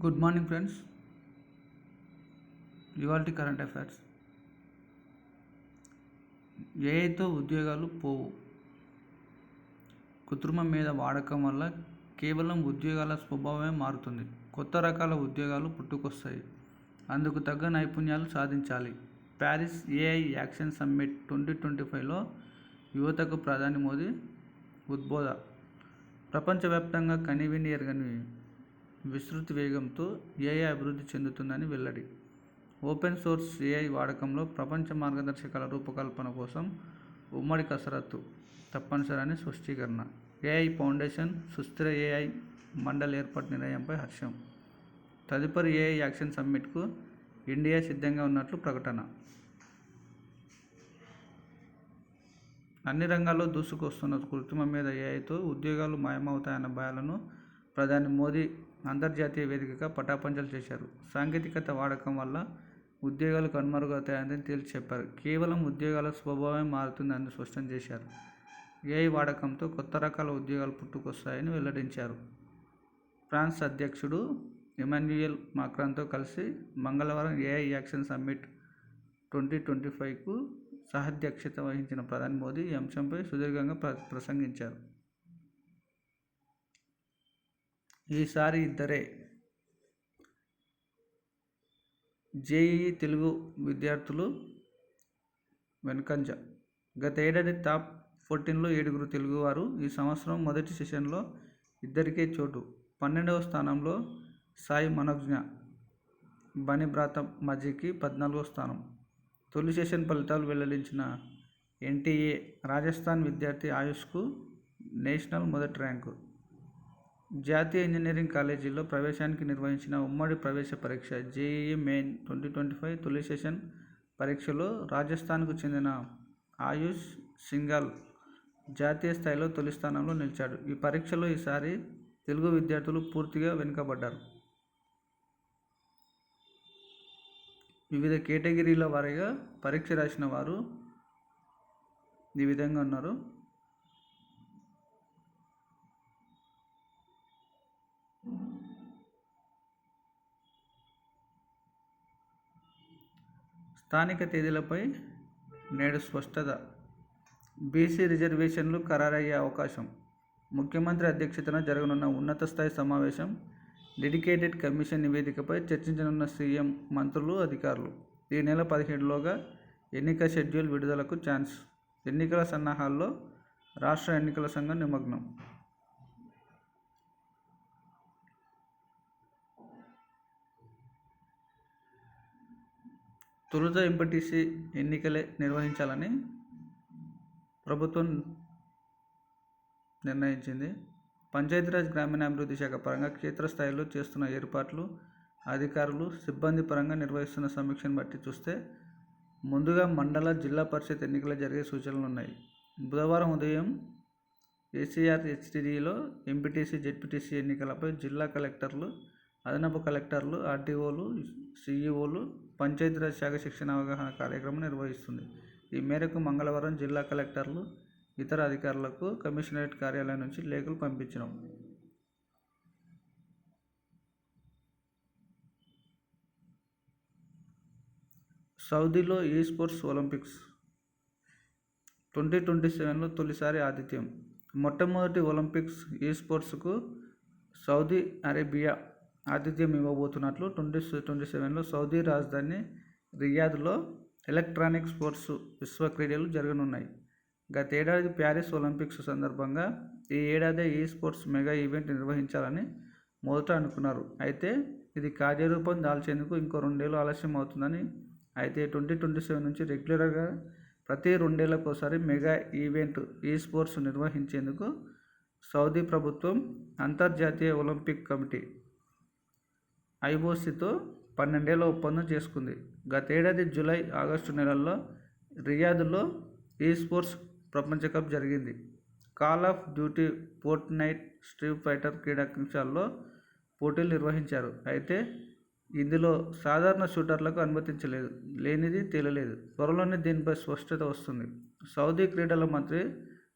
Good morning friends. ఇవాల్టి current affairs. ఏఐతో ఉద్యోగాలు పోవు. కృత్రిమ మీద వాడకం వల్ల కేవలం ఉద్యోగాల స్వభావమే మారుతుంది. కొత్త రకాల ఉద్యోగాలు పుట్టుకొస్తాయి. అందుకు తగ్గ నైపుణ్యాలు సాధించాలి. ప్యారిస్ ఏఐ యాక్షన్ సమ్మిట్ 2025లో యువతకు ప్రధాని మోదీ ఉద్బోధ. ప్రపంచవ్యాప్తంగా కనీవినీ ఎరగని విస్తృత వేగంతో ఏఐ అభివృద్ధి చెందుతుందని వెల్లడి. ఓపెన్ సోర్స్ ఏఐ వాడకంలో ప్రపంచ మార్గదర్శకాల రూపకల్పన కోసం ఉమ్మడి కసరత్తు తప్పనిసరని స్పష్టీకరణ. ఏఐ ఫౌండేషన్ సుస్థిర ఏఐ మండలి ఏర్పాటు నిర్ణయంపై హర్షం. తదుపరి ఏఐ యాక్షన్ సమ్మిట్కు ఇండియా సిద్ధంగా ఉన్నట్లు ప్రకటన. అన్ని రంగాల్లో దూసుకొస్తున్న కృత్రిమ మీద ఏఐతో ఉద్యోగాలు మాయమవుతాయన్న భయాలను ప్రధాని మోదీ అంతర్జాతీయ వేదికగా పటాపంచలు చేశారు. సాంకేతికత వాడకం వల్ల ఉద్యోగాలు కనుమరుగవుతాయని తేల్చి చెప్పారు. కేవలం ఉద్యోగాల స్వభావమే మారుతుందని స్పష్టం చేశారు. ఏఐ వాడకంతో కొత్త రకాల ఉద్యోగాలు పుట్టుకొస్తాయని వెల్లడించారు. ఫ్రాన్స్ అధ్యక్షుడు ఇమాన్యుయల్ మాక్రాన్తో కలిసి మంగళవారం ఏఐ యాక్షన్ సమ్మిట్ 2025కు సహాధ్యక్షత వహించిన ప్రధాని మోదీ ఈ అంశంపై సుదీర్ఘంగా ప్రసంగించారు. ఈసారి ఇద్దరే జేఈఈ తెలుగు విద్యార్థులు వెనుకంజ. గత ఏడాది టాప్ 14లో 7 తెలుగువారు. ఈ సంవత్సరం మొదటి సెషన్లో ఇద్దరికే చోటు. 12వ స్థానంలో సాయి మనోజ్ఞ బనిబ్రాత మజీకి 14వ స్థానం. తొలి సెషన్ ఫలితాలు వెల్లడించిన ఎన్టీఏ రాజస్థాన్ విద్యార్థి ఆయుష్కు నేషనల్ మొదటి ర్యాంకు. జాతీయ ఇంజనీరింగ్ కాలేజీల్లో ప్రవేశానికి నిర్వహించిన ఉమ్మడి ప్రవేశ పరీక్ష జేఈఈ మెయిన్ 2025 తొలి సెషన్ పరీక్షలో రాజస్థాన్కు చెందిన ఆయుష్ సింఘాల్ జాతీయ స్థాయిలో తొలి స్థానంలో నిలిచాడు. ఈ పరీక్షలో ఈసారి తెలుగు విద్యార్థులు పూర్తిగా వెనుకబడ్డారు. వివిధ కేటగిరీల వారీగా పరీక్ష రాసిన వారు ఈ విధంగా ఉన్నారు. స్థానిక తేదీలపై నేడు స్పష్టత. బీసీ రిజర్వేషన్లు ఖరారయ్యే అవకాశం. ముఖ్యమంత్రి అధ్యక్షతన జరగనున్న ఉన్నత స్థాయి సమావేశం డెడికేటెడ్ కమిషన్ నివేదికపై చర్చించనున్న సీఎం, మంత్రులు, అధికారులు. ఈ నెల 17లోగా ఎన్నికల షెడ్యూల్ విడుదలకు ఛాన్స్. ఎన్నికల సన్నాహాల్లో రాష్ట్ర ఎన్నికల సంఘం నిమగ్నం. తొలుత ఎంపీటీసీ ఎన్నికలే నిర్వహించాలని ప్రభుత్వం నిర్ణయించింది. పంచాయతీరాజ్ గ్రామీణాభివృద్ధి శాఖ పరంగా క్షేత్రస్థాయిలో చేస్తున్న ఏర్పాట్లు, అధికారులు, సిబ్బంది పరంగా నిర్వహిస్తున్న సమీక్షను బట్టి చూస్తే ముందుగా మండల, జిల్లా పరిషత్ ఎన్నికలు జరిగే సూచనలున్నాయి. బుధవారం ఉదయం ఏసీఆర్ హెచ్టీడీలో ఎంపీటీసీ, జెడ్పీటీసీ ఎన్నికలపై జిల్లా కలెక్టర్లు, అదనపు కలెక్టర్లు, ఆర్డీఓలు, సీఈఓలు పంచాయతీరాజ్ శాఖ శిక్షణ అవగాహన కార్యక్రమం నిర్వహిస్తుంది. ఈ మేరకు మంగళవారం జిల్లా కలెక్టర్లు, ఇతర అధికారులకు కమిషనరేట్ కార్యాలయం నుంచి లేఖలు పంపించడం. సౌదీలో ఈ స్పోర్ట్స్ ఒలింపిక్స్ 2027లో తొలిసారి ఆతిథ్యం. మొట్టమొదటి ఒలింపిక్స్ ఈ స్పోర్ట్స్కు సౌదీ అరేబియా ఆతిథ్యం ఇవ్వబోతున్నట్లు 2027లో సౌదీ రాజధాని రియాద్లో ఎలక్ట్రానిక్ స్పోర్ట్స్ విశ్వ క్రీడలు జరగనున్నాయి. గత ఏడాది ప్యారిస్ ఒలింపిక్స్ సందర్భంగా ఈ ఏడాది ఈ స్పోర్ట్స్ మెగా ఈవెంట్ నిర్వహించాలని మొదట అనుకున్నారు. అయితే ఇది కార్యరూపం దాల్చేందుకు ఇంకో 2 ఏళ్ళు ఆలస్యం అవుతుందని. అయితే 2027 నుంచి రెగ్యులర్గా ప్రతి 2 ఏళ్లకోసారి మెగా ఈవెంట్ ఈ స్పోర్ట్స్ నిర్వహించేందుకు సౌదీ ప్రభుత్వం అంతర్జాతీయ ఒలింపిక్ కమిటీ ఐఓసీతో 12 ఏళ్ల ఒప్పందం చేసుకుంది. గత ఏడాది జూలై, ఆగస్టు నెలల్లో రియాద్లో ఈ స్పోర్ట్స్ ప్రపంచ కప్ జరిగింది. Call of duty, Fortnite, street fighter క్రీడాంశాల్లో పోటీలు నిర్వహించారు. అయితే ఇందులో సాధారణ షూటర్లకు లేనిది తేలలేదు. త్వరలోనే దీనిపై స్పష్టత వస్తుంది. సౌదీ క్రీడల మంత్రి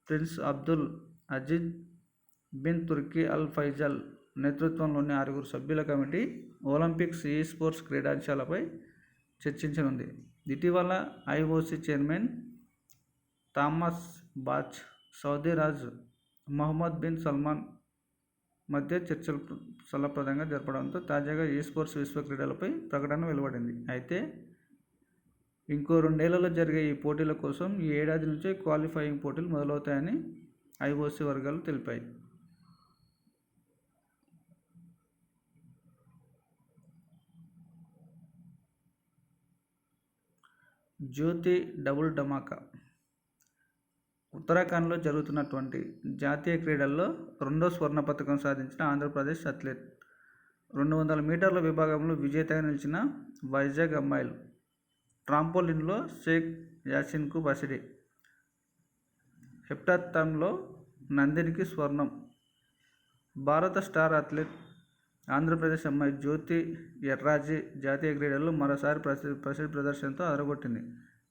prince Abdul Aziz bin Turki Al Faisal నేతృత్వంలోని 6 సభ్యుల కమిటీ ఒలింపిక్స్ ఈ స్పోర్ట్స్ క్రీడాంశాలపై చర్చించనుంది. ఇటీవల IOC chairman Thomas Bach, Saudi రాజు మహమ్మద్ బిన్ సల్మాన్ మధ్య చర్చలు ఫలప్రదంగా జరపడంతో తాజాగా ఈ స్పోర్ట్స్ విశ్వ క్రీడలపై ప్రకటన వెలువడింది. అయితే ఇంకో 2 ఏళ్లలో జరిగే ఈ పోటీల కోసం ఈ ఏడాది నుంచే క్వాలిఫైయింగ్ పోటీలు మొదలవుతాయని ఐఓసీ వర్గాలు తెలిపాయి. జ్యోతి డబుల్ ధమాకా. ఉత్తరాఖండ్లో జరుగుతున్నటువంటి జాతీయ క్రీడల్లో 2వ స్వర్ణ పతకం సాధించిన ఆంధ్రప్రదేశ్ అథ్లెట్. 200 మీటర్ల విభాగంలో విజేతగా నిలిచిన వైజాగ్ అమ్మాయిలు. ట్రాంపోలిన్లో షేక్ యాసిన్కు పసిడి. హెప్టాథ్లాన్లో నందినికి స్వర్ణం. భారత స్టార్ అథ్లెట్ ఆంధ్రప్రదేశ్ అమ్మాయి జ్యోతి ఎర్రాజీ జాతీయ క్రీడల్లో మరోసారి ప్రసిద్ధ ప్రదర్శనతో అదరగొట్టింది.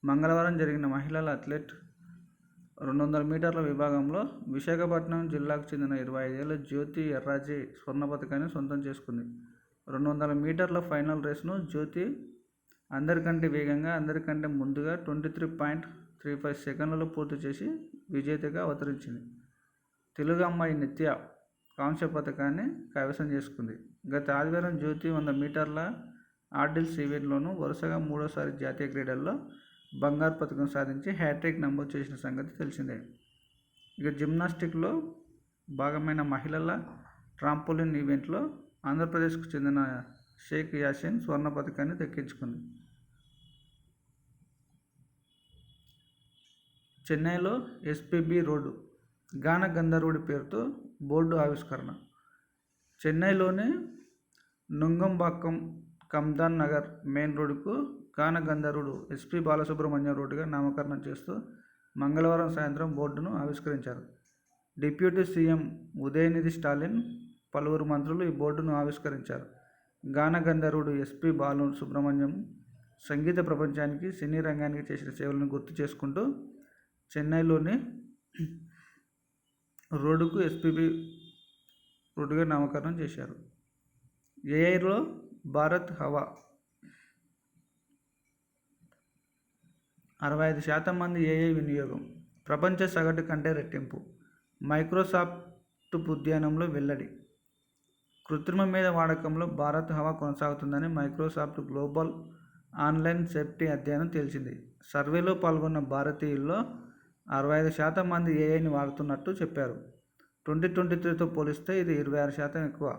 మంగళవారం జరిగిన మహిళల అథ్లెట్ 200 మీటర్ల విభాగంలో విశాఖపట్నం జిల్లాకు చెందిన 25 ఏళ్ల జ్యోతి ఎర్రాజీ స్వర్ణ పతకాన్ని సొంతం చేసుకుంది. 200 మీటర్ల ఫైనల్ రేసును జ్యోతి అందరికంటే వేగంగా, అందరికంటే ముందుగా 23.35 సెకన్లలో పూర్తి చేసి విజేతగా అవతరించింది. తెలుగు అమ్మాయి నిత్య కాంస్య పతకాన్ని కైవసం చేసుకుంది. గత ఆదివారం జ్యోతి 100 మీటర్ల ఆర్డిల్స్ ఈవెంట్లోనూ వరుసగా 3వసారి జాతీయ క్రీడల్లో బంగారు పతకం సాధించి హ్యాట్రిక్ నమోదు చేసిన సంగతి తెలిసిందే. ఇక జిమ్నాస్టిక్లో భాగమైన మహిళల ట్రాంపోలిన్ ఈవెంట్లో ఆంధ్రప్రదేశ్కు చెందిన షేక్ యాసిన్ స్వర్ణ పతకాన్ని దక్కించుకుంది. చెన్నైలో ఎస్పీబీ రోడ్డు గాన గంధర్వుడి పేరుతో బోర్డు ఆవిష్కరణ. చెన్నైలోని నుంగంబాక్కం కమ్దాన్ నగర్ మెయిన్ రోడ్డుకు గాన గంధర్వుడు ఎస్పీ బాలసుబ్రహ్మణ్యం రోడ్డుగా నామకరణం చేస్తూ మంగళవారం సాయంత్రం బోర్డును ఆవిష్కరించారు. డిప్యూటీ సీఎం ఉదయనిధి స్టాలిన్, పలువురు మంత్రులు ఈ బోర్డును ఆవిష్కరించారు. గాన గంధర్వుడు ఎస్పీ బాలు సుబ్రహ్మణ్యం సంగీత ప్రపంచానికి, సినీ రంగానికి చేసిన సేవలను గుర్తు చేసుకుంటూ చెన్నైలోని రోడ్డుకు ఎస్పీబీ రోడ్డుగా నామకరణం చేశారు. ఎయిర్లో భారత్ హవా. 65% మంది ఏఐ వినియోగం ప్రపంచ సగటు కంటే రెట్టింపు. మైక్రోసాఫ్ట్ ఉద్యానంలో వెల్లడి. కృత్రిమ మేధ వాడకంలో భారత్ హవా కొనసాగుతుందని మైక్రోసాఫ్ట్ గ్లోబల్ ఆన్లైన్ సేఫ్టీ అధ్యయనం తేల్చింది. సర్వేలో పాల్గొన్న భారతీయుల్లో 65% మంది ఏఐని వాడుతున్నట్టు చెప్పారు. 2023తో పోలిస్తే ఇది 26% ఎక్కువ.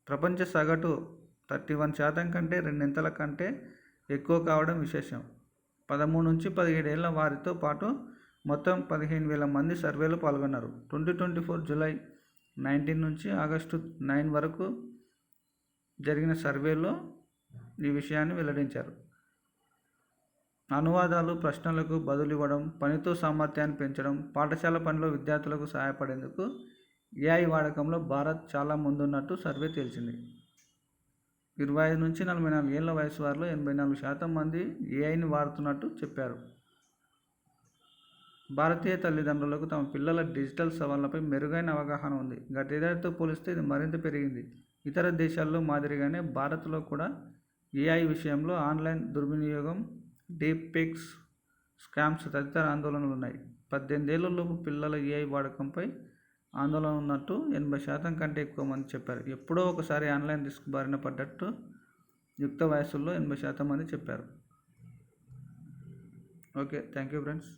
ప్రపంచ సగటు 31% కంటే రెండింతల కంటే ఎక్కువ కావడం విశేషం. 13 నుంచి 17 ఏళ్ల వారితో పాటు మొత్తం 15,000 మంది సర్వేలో పాల్గొన్నారు. 2024 జూలై 19 నుంచి ఆగస్టు 9 వరకు జరిగిన సర్వేలో ఈ విషయాన్ని వెల్లడించారు. అనువాదాలు, ప్రశ్నలకు బదులివ్వడం, పనితో సామర్థ్యాన్ని పెంచడం, పాఠశాల పనిలో విద్యార్థులకు సహాయపడేందుకు ఏఐ వాడకంలో భారత్ చాలా ముందున్నట్టు సర్వే తేల్చింది. 25 నుంచి 44 ఏళ్ల వయసు వారిలో 84% మంది ఏఐని వాడుతున్నట్టు చెప్పారు. భారతీయ తల్లిదండ్రులకు తమ పిల్లల డిజిటల్ సవాళ్లపై మెరుగైన అవగాహన ఉంది. గతేడాదితో పోలిస్తే ఇది మరింత పెరిగింది. ఇతర దేశాల్లో మాదిరిగానే భారత్లో కూడా ఏఐ విషయంలో ఆన్లైన్ దుర్వినియోగం, డీప్ ఫేక్స్, స్కామ్స్ తదితర ఆందోళనలు ఉన్నాయి. 18 ఏళ్లలోపు పిల్లల ఏఐ వాడకంపై ఆందోళన ఉన్నట్టు 80% కంటే ఎక్కువ మంది చెప్పారు. ఎప్పుడో ఒకసారి ఆన్లైన్ రిస్క్ బారిన పడ్డట్టు యుక్త వయస్సుల్లో 80% మంది చెప్పారు. Okay, thank you friends.